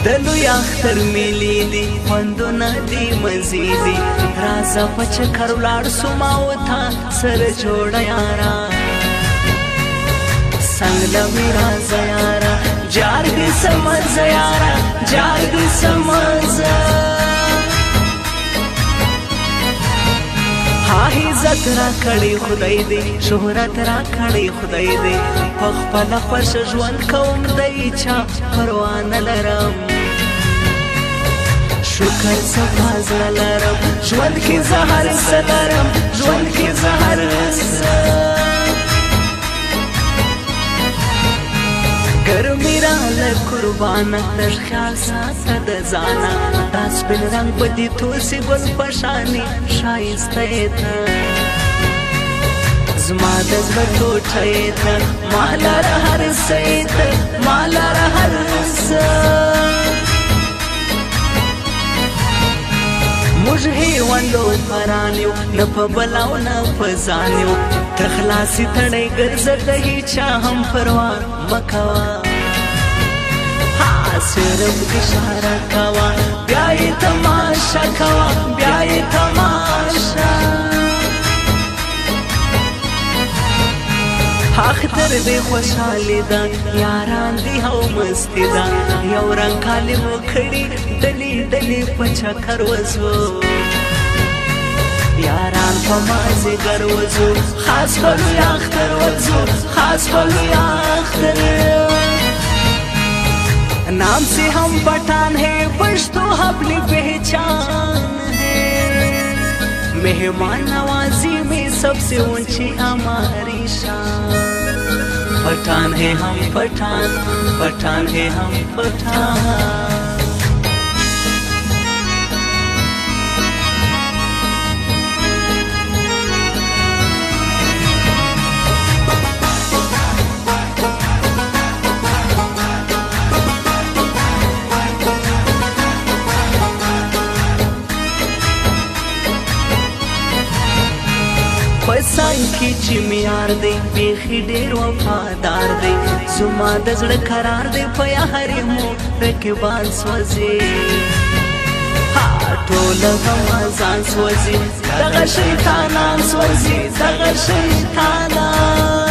دلو یا اختر میلی دی خوندونه دی مزیدی رازا په چکر ولاړ سو ما و تا سره جوړه یارا څنګه می رازا یارا جارګ سمز یارا جارګ سمز ها عزت را کړی خدای دې شهرت را کړی خدای دې په خپل خوښ ژوند کوم دی چا پروا نه لرم شکر صفا زړه لرم ژوند کې زه هر څه لرم ژوند کې زه هر څه ګرمي راله قربانه لږ خیال ساته د ځانه دا سپین رنګ په دې توسې ګل پشانې ښایسته یې ته زما د زړه ټوټه یې ته ما لره هر څه یې ته ما لره هر څه موږ هیوندو پران یو نه په بلا او نه په ځان یو ته خلاصې تڼۍ ګرځه د هېچا هم پروا مه کوه صرف اشاره کوه بیا یې تماشه کوه بیا یې تماشه اختر دې خوشحالي ده یاران دې او مستي ده یو رنګ کالي مو کړي ډلې ډلې په چکر وځو یاران په مازدیګر وځو خاص په لوی اختر وځو خاص په لوی اختر नाम से हम पठान है पश्तो अपनी पहचान है मेहमान नवाजी में सबसे ऊंची हमारी शान पठान है हम पठान पठान है हम पठान پسای کی چې میار دی بیخي ډېر وفادار دی زما د زړه قرار دی په هرې مو رقیبان سوځي ټوله غمازان سوځي دغه شیطانان سوځي دغه شیطانان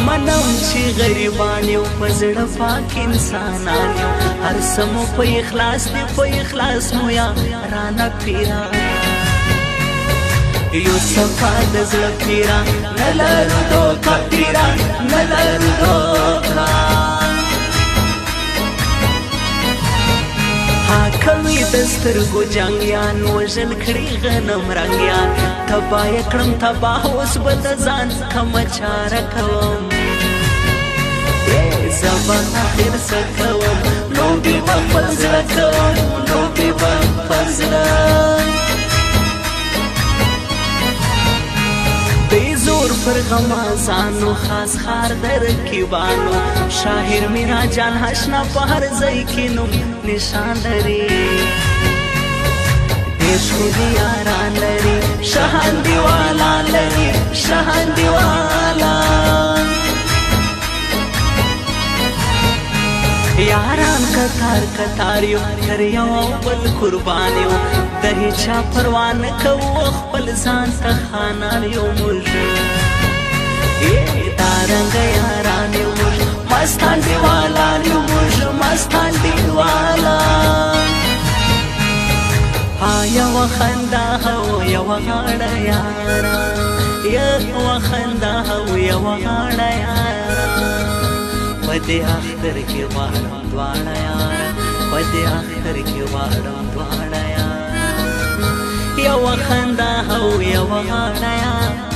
منم چې غریبان یو په زړه پاک انسانان یو هر څه مو په اخلاص دی په اخلاص مو یا رانه پیرا یو صفا د زړه پیرا نه لرو دوکه پیرا نه لرو دوکه کوي د سترګو جنګیان وژل کړي غنم رنګیان تباه یې کړم تباه اوس به د ځان کومه چاره کوم زه به اخر څه کوم لوبې به خپل زړه کوم لوبې به خپل زړه زور پر غمازانو خاص خار در رقیبانو شاهر میرا جان حشنا په هر ځای کې نوم نشان لري ډېر ښکلي یاران لري شهان دیوالا لري شهان دیوالا یاران کتار کتار یو تر یو بل قربان یو د هیچا پروا نه کوو خپل ځان ته خانان یو موږ دارنګه یاران یو موږ مستان دیوالان یو موږ مستان دیوالان یوه خندا هو یوه غاړه یارا یوه خندا هو یوه غاړه یارا په دې اختر کې غواړم دواړه یاره په دې اختر کې غواړم دواړه یاره یوه خندا او یوه غاړه یاره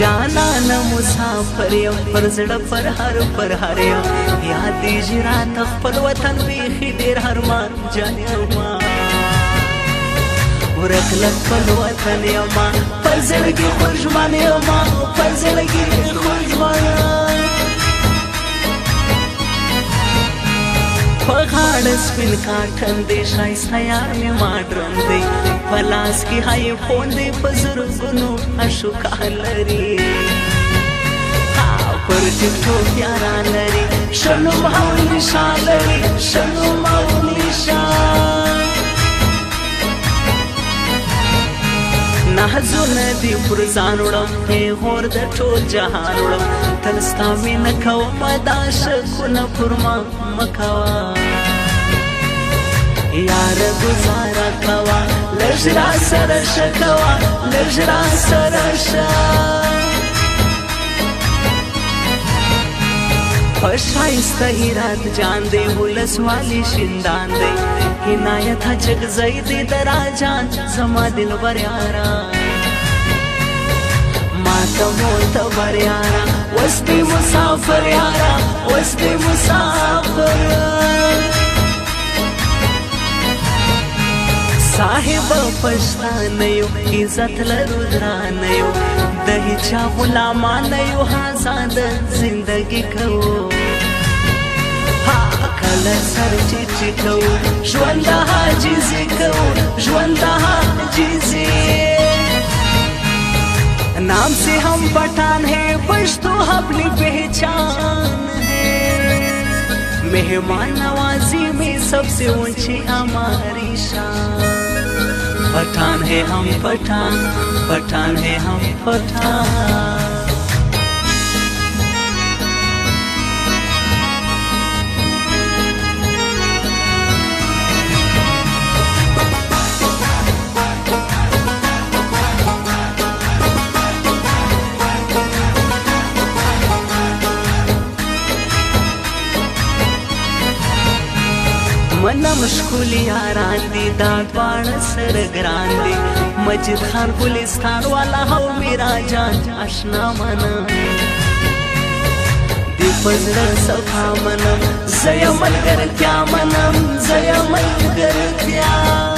جانان مسافر یم پر زړه پر هر یم یادېږي راته خپل وطن بیخي ډېر هرمان جان یما ورک لپل وطن یما پر زړګي خوشمان یما پر زړګي خوشمان په غاړه سپین کاټن دې ښایسته یار مې ماډرن دی په لاس کې های فون دی په زرګونو اشوکا لري پر ټیک ټاک یاران لري شنو ماوني شان لري شنو ماوني شان نهزونه دی پر ځان وړم هور د ټول جهان وړم تل ستا مینه کوم دا شکونه پر ما مکوا یار گزارا کوا لږ را سره شکوا لږ را سره ښایسته هرات جان دی ولسوالي شیندان دی عنایت جگ زید درا جان زما دلبر یارا ماته معتبر یارا وستی مسافر یارا وستی مسافر صاحب پښتانه یو عزت لرو درانه یو د هیچا غلامان یو آزاد زندگی کوو کله سر ټیټ کوو ژوند عاجزي کوو ژوند عاجزي नाम से हम पठान है पश्तो अपनी पहचान है मेहमान नवाजी में सबसे ऊंची हमारी शान पठान है हम पठान पठान है हम पठान منم شکولی یاران دی دادوان سر گران دی مجید خان گلستان والا ہو میرا جان اشنا منم دی پزر صفا منم زیا ملگر کیا منم زیا ملگر کیا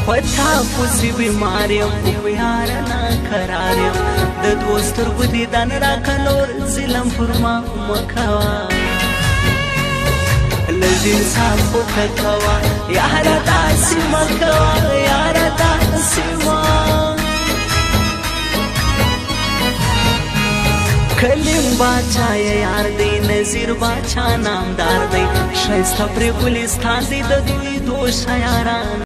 پتا پوسی بیماریم بیارنا کراریم د دوستر گودی دان را کنور ظلم فرما مکوا لذین صافو تکوا یارا داسی مکوا یارا داسی ما کلیم باچا یار دی نظیر باچا نامدار دی شایسته پر گلستان دی د دوی دوست یاران